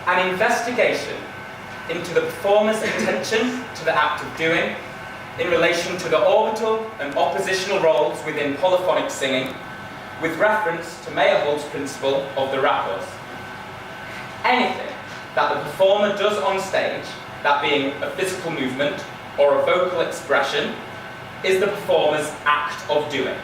an investigation into the performer's attention to the act of doing in relation to the orbital and oppositional roles within polyphonic singing, with reference to Meyerhold's principle of the Rakurs. Anything that the performer does on stage, that being a physical movement or a vocal expression, is the performer's act of doing.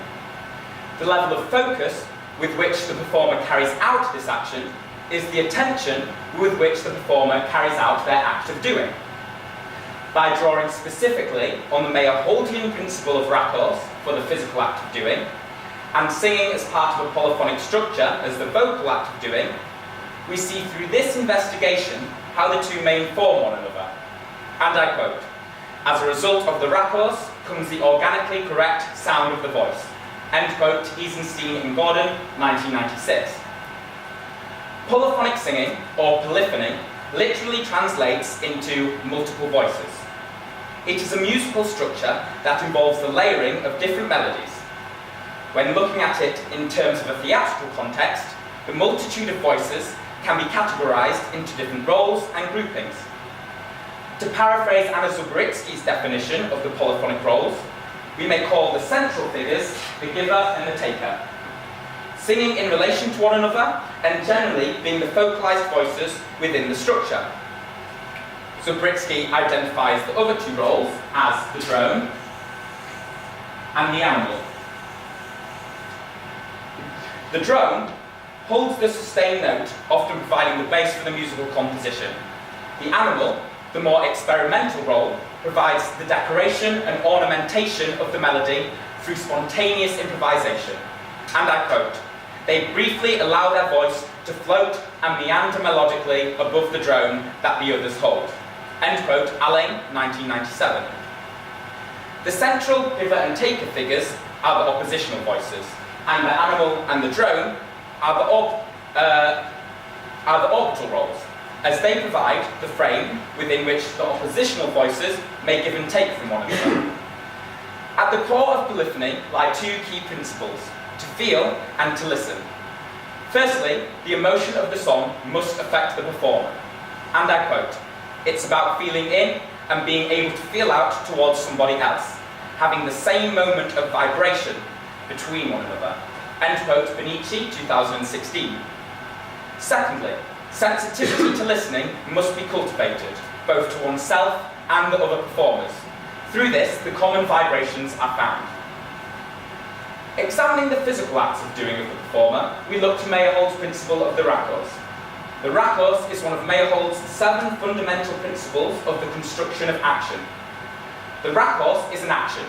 The level of focus with which the performer carries out this action is the attention with which the performer carries out their act of doing. By drawing specifically on the Meyerholdian principle of Rakurs for the physical act of doing, and singing as part of a polyphonic structure as the vocal act of doing, we see through this investigation how the two may inform one another. And I quote, "As a result of the Rakurs comes the organically correct sound of the voice." End quote, Eisenstein and Gordon, 1996. Polyphonic singing, or polyphony, literally translates into multiple voices. It is a musical structure that involves the layering of different melodies. When looking at it in terms of a theatrical context, the multitude of voices can be categorized into different roles and groupings. To paraphrase Anna Zubritsky's definition of the polyphonic roles, we may call the central figures the giver and the taker, singing in relation to one another and generally being the focalized voices within the structure. Zubritsky identifies the other two roles as the drone and the animal. The drone holds the sustained note, often providing the base for the musical composition. The animal, the more experimental role, provides the decoration and ornamentation of the melody through spontaneous improvisation. And I quote, "They briefly allow their voice to float and meander melodically above the drone that the others hold." End quote, Alain, 1997. The central giver and taker figures are the oppositional voices, and the animal and the drone are the orbital roles, as they provide the frame within which the oppositional voices may give and take from one another. At the core of polyphony lie two key principles: to feel and to listen. Firstly, the emotion of the song must affect the performer. And I quote, "It's about feeling in and being able to feel out towards somebody else, having the same moment of vibration between one another." End quote, Benici, 2016. Secondly, sensitivity to listening must be cultivated, both to oneself and the other performers. Through this, the common vibrations are found. Examining the physical acts of doing of the performer, we look to Meyerhold's principle of the Rakurs. The Rakurs is one of Meyerhold's 7 fundamental principles of the construction of action. The Rakurs is an action,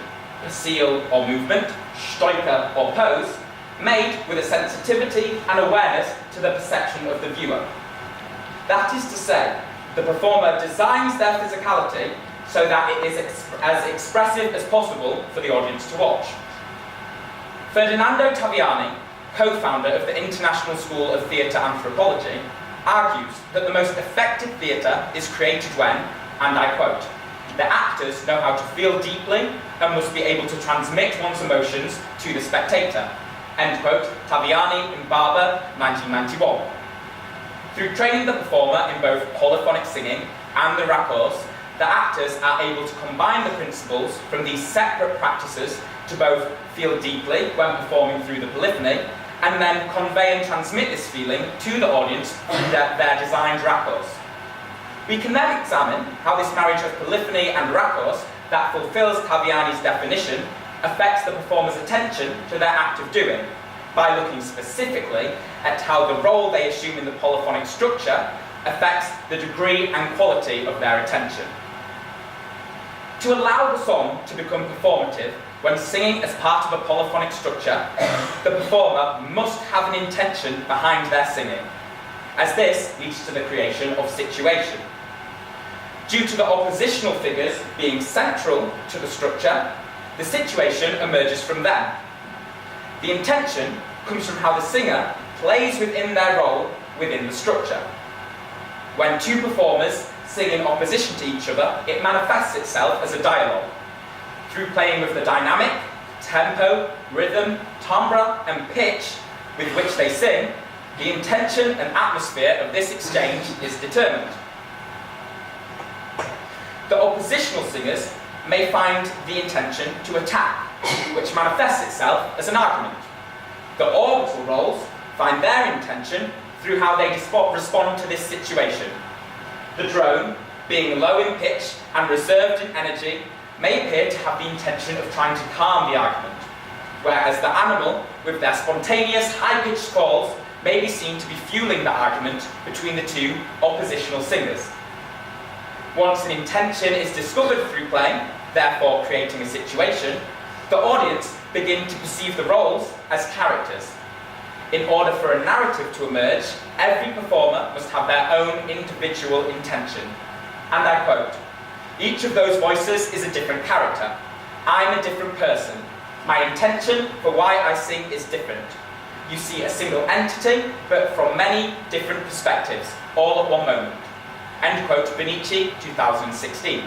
a seal or movement, stoika or pose, made with a sensitivity and awareness to the perception of the viewer. That is to say, the performer designs their physicality so that it is as expressive as possible for the audience to watch. Ferdinando Taviani, co-founder of the International School of Theatre Anthropology, argues that the most effective theatre is created when, and I quote, "the actors know how to feel deeply and must be able to transmit one's emotions to the spectator." End quote, Taviani and Barber, 1991. Through training the performer in both polyphonic singing and the Rakurs, the actors are able to combine the principles from these separate practices to both feel deeply when performing through the polyphony, and then convey and transmit this feeling to the audience through their designed Rakurs. We can then examine how this marriage of polyphony and Rakurs that fulfills Taviani's definition affects the performer's attention to their act of doing, by looking specifically at how the role they assume in the polyphonic structure affects the degree and quality of their attention. To allow the song to become performative when singing as part of a polyphonic structure, the performer must have an intention behind their singing, as this leads to the creation of situation. Due to the oppositional figures being central to the structure, the situation emerges from them. The intention comes from how the singer plays within their role within the structure. When two performers sing in opposition to each other, it manifests itself as a dialogue. Through playing with the dynamic, tempo, rhythm, timbre, and pitch with which they sing, the intention and atmosphere of this exchange is determined. The oppositional singers may find the intention to attack, which manifests itself as an argument. The orbital roles find their intention through how they respond to this situation. The drone, being low in pitch and reserved in energy, may appear to have the intention of trying to calm the argument, whereas the animal, with their spontaneous high-pitched calls, may be seen to be fueling the argument between the two oppositional singers. Once an intention is discovered through playing, therefore creating a situation, the audience begin to perceive the roles as characters. In order for a narrative to emerge, every performer must have their own individual intention. And I quote, "Each of those voices is a different character. I'm a different person. My intention for why I sing is different. You see a single entity, but from many different perspectives, all at one moment." End quote, Benici, 2016.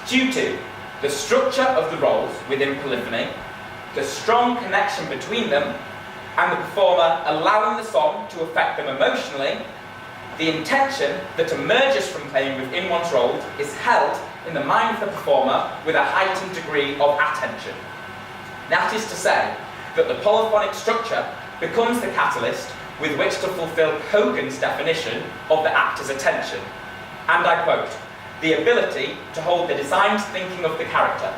Due to the structure of the roles within polyphony, the strong connection between them, and the performer allowing the song to affect them emotionally, the intention that emerges from playing within one's role is held in the mind of the performer with a heightened degree of attention. That is to say, that the polyphonic structure becomes the catalyst with which to fulfill Kogan's definition of the actor's attention. And I quote, "the ability to hold the designed thinking of the character."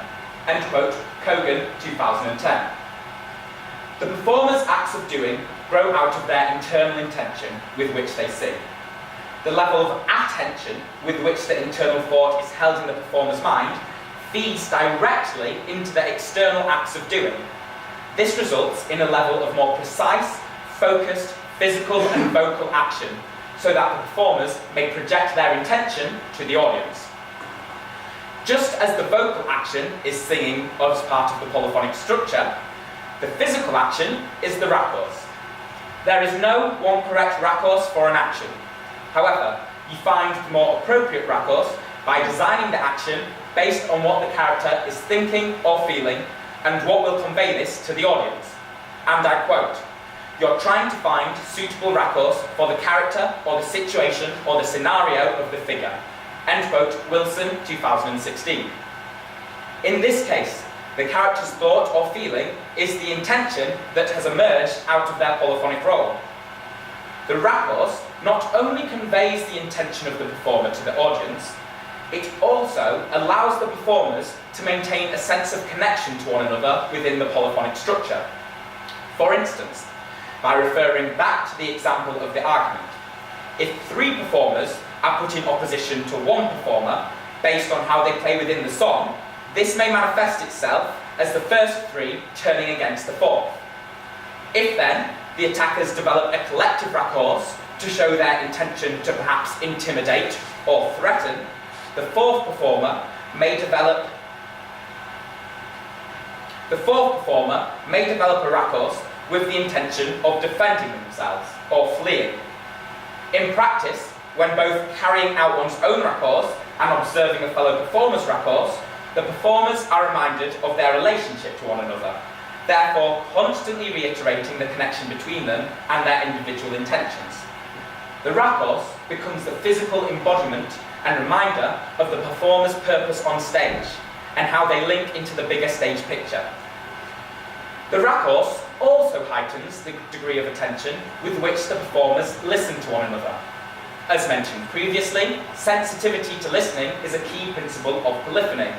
End quote, Kogan, 2010. The performer's acts of doing grow out of their internal intention with which they sing. The level of attention with which the internal thought is held in the performer's mind feeds directly into their external acts of doing. This results in a level of more precise, focused, physical and vocal action, so that the performers may project their intention to the audience. Just as the vocal action is singing as part of the polyphonic structure, the physical action is the rakurs. There is no one correct rakurs for an action. However, you find the more appropriate rakurs by designing the action based on what the character is thinking or feeling and what will convey this to the audience. And I quote, "You're trying to find suitable rakurs for the character or the situation or the scenario of the figure." End quote, Wilson, 2016. In this case, the character's thought or feeling is the intention that has emerged out of their polyphonic role. The rakurs not only conveys the intention of the performer to the audience, it also allows the performers to maintain a sense of connection to one another within the polyphonic structure. For instance, by referring back to the example of the argument, if 3 performers are put in opposition to one performer based on how they play within the song, this may manifest itself as the first 3 turning against the 4th. If then the attackers develop a collective rakurs to show their intention to perhaps intimidate or threaten, the 4th performer may develop a rakurs with the intention of defending themselves or fleeing. In practice, when both carrying out one's own rakurs and observing a fellow performer's rakurs, the performers are reminded of their relationship to one another, therefore constantly reiterating the connection between them and their individual intentions. The rakurs becomes the physical embodiment and reminder of the performer's purpose on stage and how they link into the bigger stage picture. The rakurs also heightens the degree of attention with which the performers listen to one another. As mentioned previously, sensitivity to listening is a key principle of polyphony.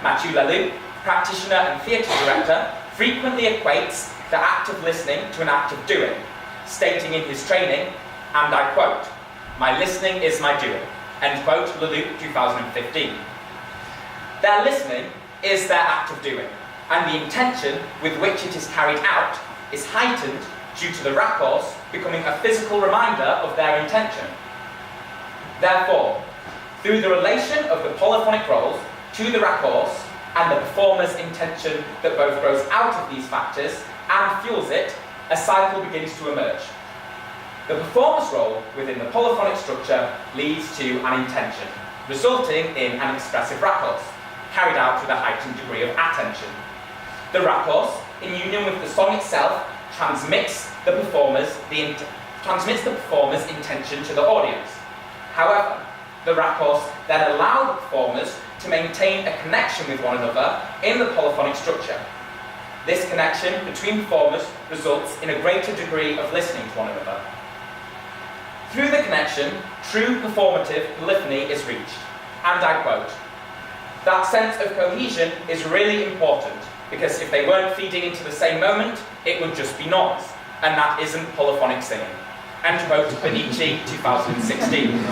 Mathieu Leloup, practitioner and theatre director, frequently equates the act of listening to an act of doing, stating in his training, and I quote, "My listening is my doing." End quote, Leloup, 2015. Their listening is their act of doing, and the intention with which it is carried out is heightened due to the rakurs becoming a physical reminder of their intention. Therefore, through the relation of the polyphonic roles to the rakurs and the performer's intention that both grows out of these factors and fuels it, a cycle begins to emerge. The performer's role within the polyphonic structure leads to an intention, resulting in an expressive rakurs, carried out with a heightened degree of attention. The rakurs, in union with the song itself, transmits transmits the performer's intention to the audience. However, the Rakurs then allow the performers to maintain a connection with one another in the polyphonic structure. This connection between performers results in a greater degree of listening to one another. Through the connection, true performative polyphony is reached. And I quote, "That sense of cohesion is really important, because if they weren't feeding into the same moment, it would just be noise, and that isn't polyphonic singing." End quote, Benici, 2016.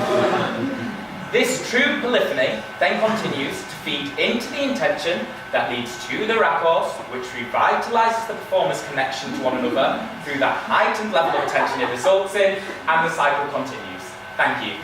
This true polyphony then continues to feed into the intention that leads to the Rakurs, which revitalizes the performer's connection to one another through that heightened level of attention it results in, and the cycle continues. Thank you.